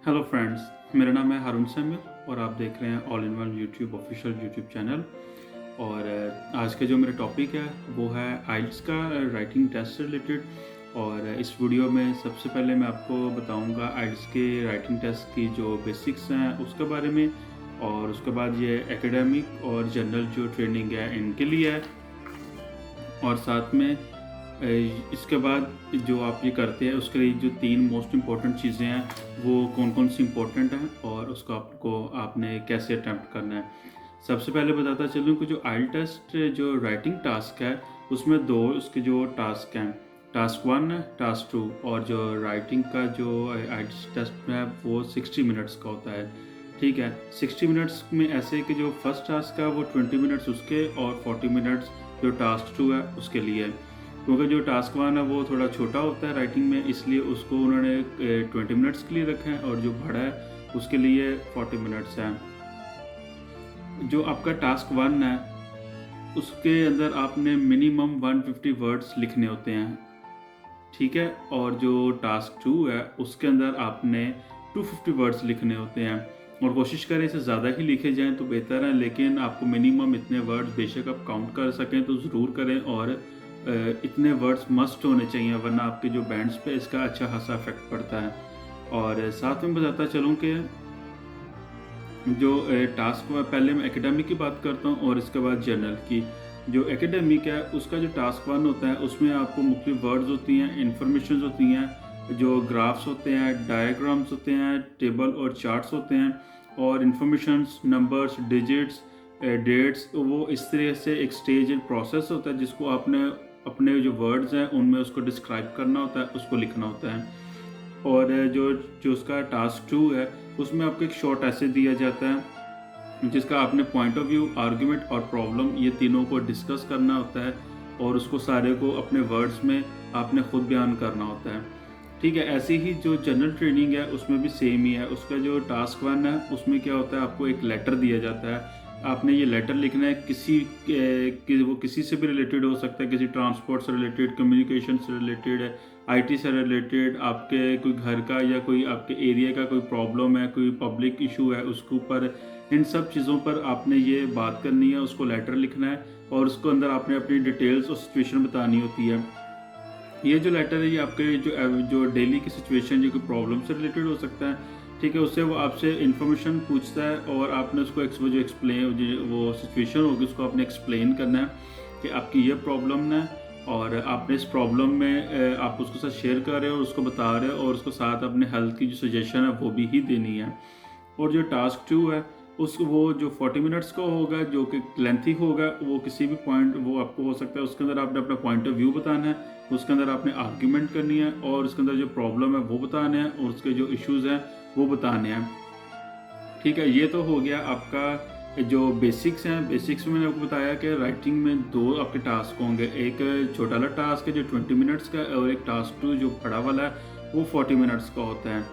Hello friends, मेरा नाम है हारून सैमुअल और आप देख रहे हैं all in one YouTube official YouTube channel. और आज का जो मेरा टॉपिक है वो है आइल्स का राइटिंग टेस्ट से रिलेटेड। और इस वीडियो में सबसे पहले मैं आपको बताऊंगा आइल्स के राइटिंग टेस्ट की जो बेसिक्स हैं उसके बारे में, और उसके बाद ये एकेडमिक और जनरल जो ट्रेनिंग है इनके लिए है। और साथ में इसके बाद जो आप ये करते हैं उसके लिए जो 3 मोस्ट इम्पॉर्टेंट चीज़ें हैं वो कौन कौन सी इम्पोर्टेंट हैं और उसको आपने कैसे अटैम्प्ट करना है। सबसे पहले बताता चलूँ कि जो आइल टेस्ट जो राइटिंग टास्क है उसमें 2 उसके जो टास्क हैं, टास्क 1 है, टास्क 2। और जो राइटिंग का जो आइल टेस्ट है वो 60 मिनट्स का होता है। ठीक है, 60 मिनट्स में ऐसे कि जो फर्स्ट टास्क है वो 20 मिनट्स उसके और 40 मिनट्स जो टास्क 2 है उसके लिए। क्योंकि जो टास्क 1 है वो थोड़ा छोटा होता है राइटिंग में, इसलिए उसको उन्होंने 20 मिनट्स के लिए रखा है, और जो बड़ा है उसके लिए 40 मिनट्स है। जो आपका टास्क 1 है उसके अंदर आपने मिनिमम 150 वर्ड्स लिखने होते हैं। ठीक है, और जो टास्क 2 है उसके अंदर आपने 250 वर्ड्स लिखने होते हैं। और कोशिश करें इसे ज़्यादा ही लिखे जाएं तो बेहतर है, लेकिन आपको मिनिमम इतने वर्ड्स बेशक आप काउंट कर सकें तो ज़रूर करें। और इतने वर्ड्स मस्ट होने चाहिए, वरना आपके जो बैंड्स पे इसका अच्छा खासा इफेक्ट पड़ता है। और साथ में बताता चलूँ कि जो टास्क पहले मैं एकेडमिक की बात करता हूँ और इसके बाद जनरल की। जो एकेडमिक है उसका जो टास्क 1 होता है उसमें आपको मुख्तलिफ वर्ड्स होती हैं, इंफॉर्मेशन होती हैं, जो ग्राफ्स होते हैं, डायग्राम्स होते हैं, टेबल और चार्ट्स होते हैं, और इंफॉर्मेशंस, नंबर्स, डिजिट्स, डेट्स, वो इस तरह से एक स्टेज एंड प्रोसेस होता है जिसको आपने अपने जो वर्ड्स हैं उनमें उसको डिस्क्राइब करना होता है, उसको लिखना होता है। और जो जो उसका टास्क 2 है उसमें आपको एक शॉर्ट ऐसे दिया जाता है जिसका आपने पॉइंट ऑफ व्यू, आर्गुमेंट और प्रॉब्लम ये तीनों को डिस्कस करना होता है, और उसको सारे को अपने वर्ड्स में आपने खुद बयान करना होता है। ठीक है, ऐसी ही जो जनरल ट्रेनिंग है उसमें भी सेम ही है। उसका जो टास्क 1 है उसमें क्या होता है, आपको एक लेटर दिया जाता है, आपने ये लेटर लिखना है वो किसी से भी रिलेटेड हो सकता है, किसी ट्रांसपोर्ट से रिलेटेड, कम्युनिकेशन से रिलेटेड, आईटी से रिलेटेड, आपके कोई घर का या कोई आपके एरिया का कोई प्रॉब्लम है, कोई पब्लिक इशू है उसके ऊपर। इन सब चीज़ों पर आपने ये बात करनी है, उसको लेटर लिखना है, और उसको अंदर आपने अपनी डिटेल्स और सिचुएशन बतानी होती है। ये जो लेटर है ये आपके जो डेली की सिचुएशन, जो कोई प्रॉब्लम से रिलेटेड हो सकता है। ठीक है, उससे वो आपसे इन्फॉर्मेशन पूछता है और आपने उसको वो जो एक्सप्लेन वो सिचुएशन होगी उसको आपने एक्सप्लेन करना है कि आपकी ये प्रॉब्लम है, और आपने इस प्रॉब्लम में आप उसके साथ शेयर कर रहे हो और उसको बता रहे हो, और उसको साथ अपने हेल्थ की जो सजेशन है वो भी ही देनी है। और जो टास्क 2 है वो जो 40 मिनट्स का होगा, जो कि लेंथी होगा, वो किसी भी पॉइंट वो आपको हो सकता है उसके अंदर आपने अपना पॉइंट ऑफ व्यू बताना है, उसके अंदर आपने आर्ग्यूमेंट करनी है, और उसके अंदर जो प्रॉब्लम है वो बताने हैं, और उसके जो इश्यूज़ हैं वो बताने हैं। ठीक है, ये तो हो गया आपका जो बेसिक्स हैं। बेसिक्स में मैंने आपको बताया कि राइटिंग में 2 आपके टास्क होंगे, एक छोटा वाला टास्क है जो 20 मिनट्स का है, और एक टास्क 2 जो बड़ा वाला है वो 40 मिनट्स का होता है।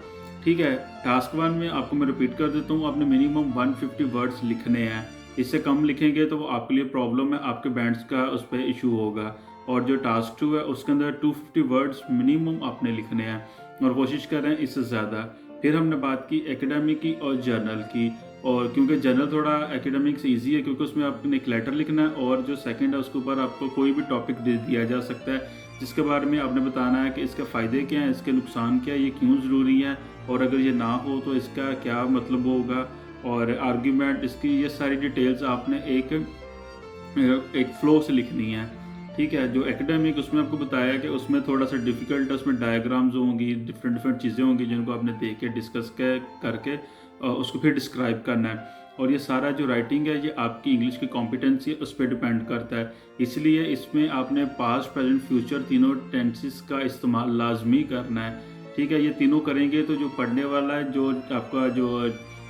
ठीक है, टास्क 1 में आपको मैं रिपीट कर देता हूँ, आपने मिनिमम 150 वर्ड्स लिखने हैं। इससे कम लिखेंगे तो वो आपके लिए प्रॉब्लम है, आपके बैंड्स का उस पर इशू होगा। और जो टास्क 2 है उसके अंदर 250 वर्ड्स मिनिमम आपने लिखने हैं, और कोशिश कर रहे हैं इससे ज़्यादा। फिर हमने बात की एकेडमिक की और जर्नल की। और क्योंकि जर्नल थोड़ा एकेडमिक से ईजी है, क्योंकि उसमें आपने एक लेटर लिखना है, और जो सेकंड है उसके ऊपर आपको कोई भी टॉपिक दे दिया जा सकता है जिसके बारे में आपने बताना है कि इसके फ़ायदे क्या हैं, इसके नुकसान क्या है, ये क्यों ज़रूरी है, और अगर ये ना हो तो इसका क्या मतलब होगा, और आर्ग्यूमेंट, इसकी ये सारी डिटेल्स आपने एक फ़्लो से लिखनी है। ठीक है, जो एकेडमिक उसमें आपको बताया कि उसमें थोड़ा सा डिफ़िकल्ट है, उसमें डायग्राम्स होंगी, डिफरेंट डिफरेंट चीज़ें होंगी जिनको आपने देख के डिस्कस करके उसको फिर डिस्क्राइब करना है। और ये सारा जो राइटिंग है ये आपकी इंग्लिश की कॉम्पिटेंसी है उस पर डिपेंड करता है, इसलिए इसमें आपने पास्ट, प्रेजेंट, फ्यूचर तीनों टेंसेस का इस्तेमाल लाजमी करना है। ठीक है, ये तीनों करेंगे तो जो पढ़ने वाला है, जो आपका जो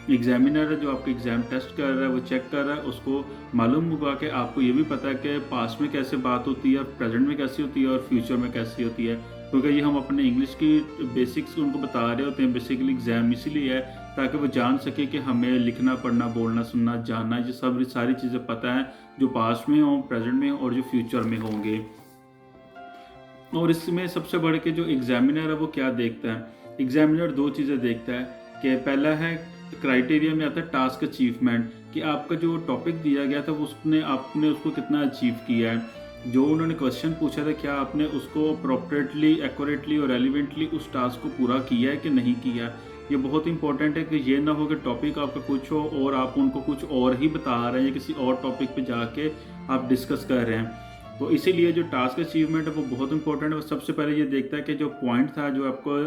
एग्जामिनर है, जो आपका एग्ज़ाम टेस्ट कर रहा है, वो चेक कर रहा है, उसको मालूम होगा कि आपको ये भी पता है कि पास्ट में कैसे बात होती है, प्रेजेंट में कैसी होती है और फ्यूचर में कैसी होती है। क्योंकि ये हम अपने इंग्लिश की बेसिक्स उनको बता रहे होते हैं, बेसिकली एग्ज़ाम इसीलिए है ताकि वो जान सके कि हमें लिखना, पढ़ना, बोलना, सुनना, जानना, ये सब सारी चीज़ें पता हैं जो पास्ट में हों, प्रेजेंट में और जो फ्यूचर में होंगे। और इसमें सबसे बढ़ के जो एग्जामिनर है वो क्या देखता है, एग्जामिनर 2 चीज़ें देखता है। कि पहला है क्राइटेरिया में आता है टास्क अचीवमेंट, कि आपका जो टॉपिक दिया गया था वो उसने आपने उसको कितना अचीव किया है। जो उन्होंने क्वेश्चन पूछा था क्या आपने उसको अप्रोप्रिएटली, एक्यूरेटली और रेलिवेंटली उस टास्क को पूरा किया है कि नहीं किया। ये बहुत इंपॉर्टेंट है कि ये ना हो कि टॉपिक आपका कुछ हो और आप उनको कुछ और ही बता रहे हैं या किसी और टॉपिक पे जाके आप डिस्कस कर रहे हैं। तो इसीलिए जो टास्क अचीवमेंट है वो बहुत इंपॉर्टेंट है। वो सबसे पहले ये देखता है कि जो पॉइंट था, जो आपको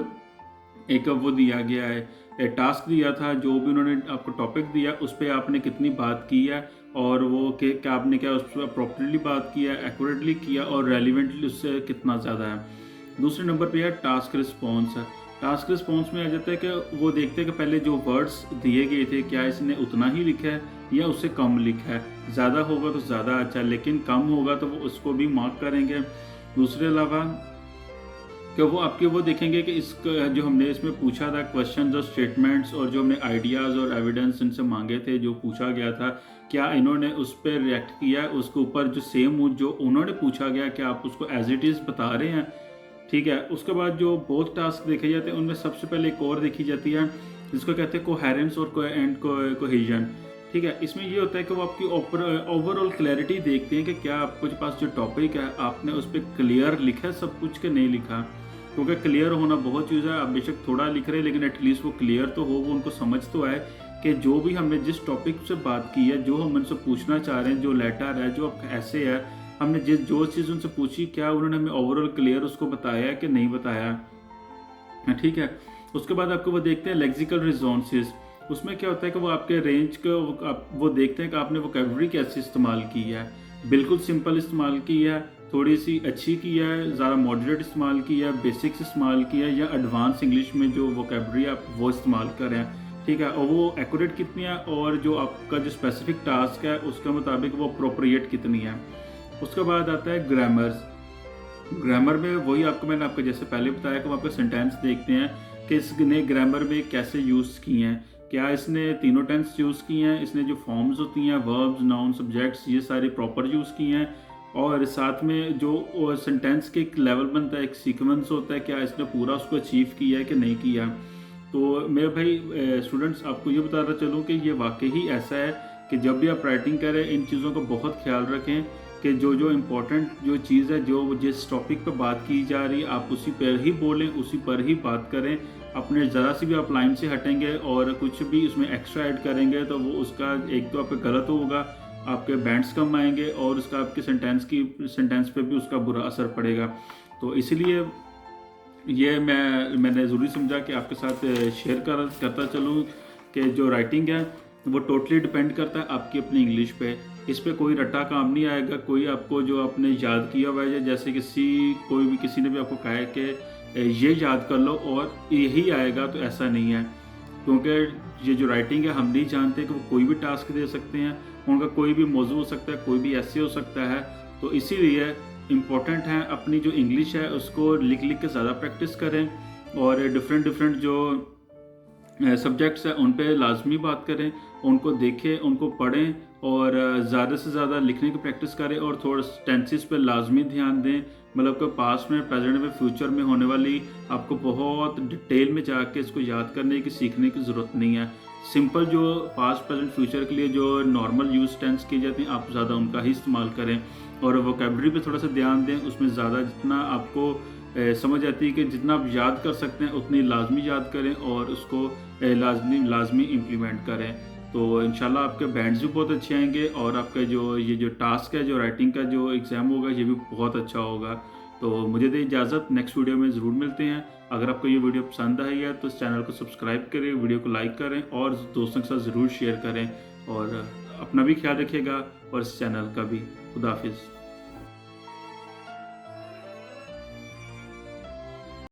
एक वो दिया गया है, टास्क दिया था, जो भी उन्होंने आपको टॉपिक दिया उस पर आपने कितनी बात की है, और वो क्या आपने क्या उस पर प्रॉपरली बात किया, एक्यूरेटली किया और रेलिवेंटली उससे कितना ज़्यादा है। दूसरे नंबर पे है टास्क रिस्पॉन्स। टास्क रिस्पॉन्स में आ जाता है कि वो देखते हैं कि पहले जो वर्ड्स दिए गए थे क्या इसने उतना ही लिखा है या उससे कम लिखा है। ज़्यादा होगा तो ज़्यादा अच्छा, लेकिन कम होगा तो वो उसको भी मार्क करेंगे। दूसरे अलावा कि वो आपके वो देखेंगे कि इस जो हमने इसमें पूछा था क्वेश्चन और स्टेटमेंट्स और जो हमने आइडियाज़ और एविडेंस इनसे मांगे थे, जो पूछा गया था, क्या इन्होंने उस पर रिएक्ट किया है, उसके ऊपर जो सेम जो उन्होंने पूछा गया क्या आप उसको एज इट इज़ बता रहे हैं। ठीक है। उसके बाद जो बहुत टास्क देखे जाते हैं उनमें सबसे पहले एक और देखी जाती है जिसको कहते हैं कोहेरेंस और कोहेजन। ठीक है। इसमें ये होता है कि वो आपकी ओवरऑल क्लैरिटी देखते हैं कि क्या आपके पास जो टॉपिक है आपने उस पर क्लियर लिखा है सब कुछ के नहीं लिखा। क्योंकि क्लियर होना बहुत चीज़ है। आप बेशक थोड़ा लिख रहे हैं लेकिन एटलीस्ट वो क्लियर तो हो, वो उनको समझ तो आए कि जो भी हमने जिस टॉपिक से बात की है, जो हम उनसे पूछना चाह रहे हैं, जो लेटर है, जो ऐसे है, हमने जो चीज़ उनसे पूछी क्या उन्होंने हमें ओवरऑल क्लियर उसको बताया कि नहीं बताया। ठीक है। उसके बाद आपको वो देखते हैं लेक्सिकल रिसोर्सेज। उसमें क्या होता है कि वो आपके रेंज को वो देखते हैं कि आपने वोकैबुलरी कैसे इस्तेमाल की है। बिल्कुल सिंपल इस्तेमाल की है, थोड़ी सी अच्छी की है, ज़्यादा मॉडरेट इस्तेमाल की है, बेसिक्स इस्तेमाल की है, या एडवांस इंग्लिश में जो वोकैबुलरी आप वो इस्तेमाल करें। ठीक है। और वो एक्यूरेट कितनी है और जो आपका जो स्पेसिफिक टास्क है उसके मुताबिक वो अप्रोप्रिएट कितनी है। उसके बाद आता है ग्रामर्स। ग्रामर में वही मैंने आपको जैसे पहले बताया कि वो आपका सेंटेंस देखते हैं कि इसने ग्रामर में कैसे यूज़ किए हैं, क्या इसने तीनों टेंस यूज़ किए हैं, इसने जो फॉर्म्स होती हैं वर्ब्स, नाउन, सब्जेक्ट्स, ये सारे प्रॉपर यूज़ किए हैं, और साथ में जो सेंटेंस के एक लेवल बनता है, एक सीक्वेंस होता है, क्या इसने पूरा उसको अचीव किया है कि नहीं किया। तो मेरे भाई स्टूडेंट्स आपको ये बताना चलूँ कि ये वाकई ही ऐसा है कि जब भी आप राइटिंग करें इन चीज़ों का बहुत ख्याल रखें कि जो इम्पोर्टेंट जो चीज़ है, जो जिस टॉपिक पर बात की जा रही है आप उसी पर ही बोलें, उसी पर ही बात करें। अपने ज़रा सी भी आप लाइन से हटेंगे और कुछ भी उसमें एक्स्ट्रा ऐड करेंगे तो वो उसका एक तो आपका गलत होगा, आपके बैंड्स कम आएंगे और उसका आपके सेंटेंस पे भी उसका बुरा असर पड़ेगा। तो इसलिए ये मैंने ज़रूरी समझा कि आपके साथ शेयर करता चलूँ कि जो राइटिंग है वो टोटली डिपेंड करता है आपकी अपनी इंग्लिश पे। इस पे कोई रट्टा काम नहीं आएगा, कोई आपको जो आपने याद किया हुआ है, जैसे किसी ने भी आपको कहा है कि ये याद कर लो और यही आएगा, तो ऐसा नहीं है। क्योंकि ये जो राइटिंग है हम नहीं जानते कि वो कोई भी टास्क दे सकते हैं, उनका कोई भी मौजू हो सकता है, कोई भी ऐसे हो सकता है। तो इसीलिए इम्पोर्टेंट है अपनी जो इंग्लिश है उसको लिख के ज़्यादा प्रैक्टिस करें और डिफरेंट जो सब्जेक्ट्स हैं उन पे लाजमी बात करें, उनको देखें, उनको पढ़ें और ज़्यादा से ज़्यादा लिखने की प्रैक्टिस करें और थोड़ा टेंसेस पे लाजमी ध्यान दें। मतलब कि पास्ट में, प्रेजेंट में, फ्यूचर में होने वाली आपको बहुत डिटेल में जाके इसको याद करने की, सीखने की ज़रूरत नहीं है। सिंपल जो पास्ट, प्रेजेंट, फ्यूचर के लिए जो नॉर्मल यूज टेंस की जाती हैं आप ज़्यादा उनका ही इस्तेमाल करें और वोकैबुलरी पे थोड़ा सा ध्यान दें। उसमें ज़्यादा जितना आपको समझ आती है कि जितना आप याद कर सकते हैं उतनी लाजमी याद करें और उसको लाजमी इम्प्लीमेंट करें। तो इंशाल्लाह आपके बैंड्स भी बहुत अच्छे आएंगे और आपका जो टास्क है, जो राइटिंग का जो एग्ज़ाम होगा, ये भी बहुत अच्छा होगा। तो मुझे दे इजाज़त, नेक्स्ट वीडियो में ज़रूर मिलते हैं। अगर आपको ये वीडियो पसंद आई है तो इस चैनल को सब्सक्राइब करें, वीडियो को लाइक करें और दोस्तों के साथ ज़रूर शेयर करें और अपना भी ख्याल रखिएगा और इस चैनल का भी। खुदा हाफिज़।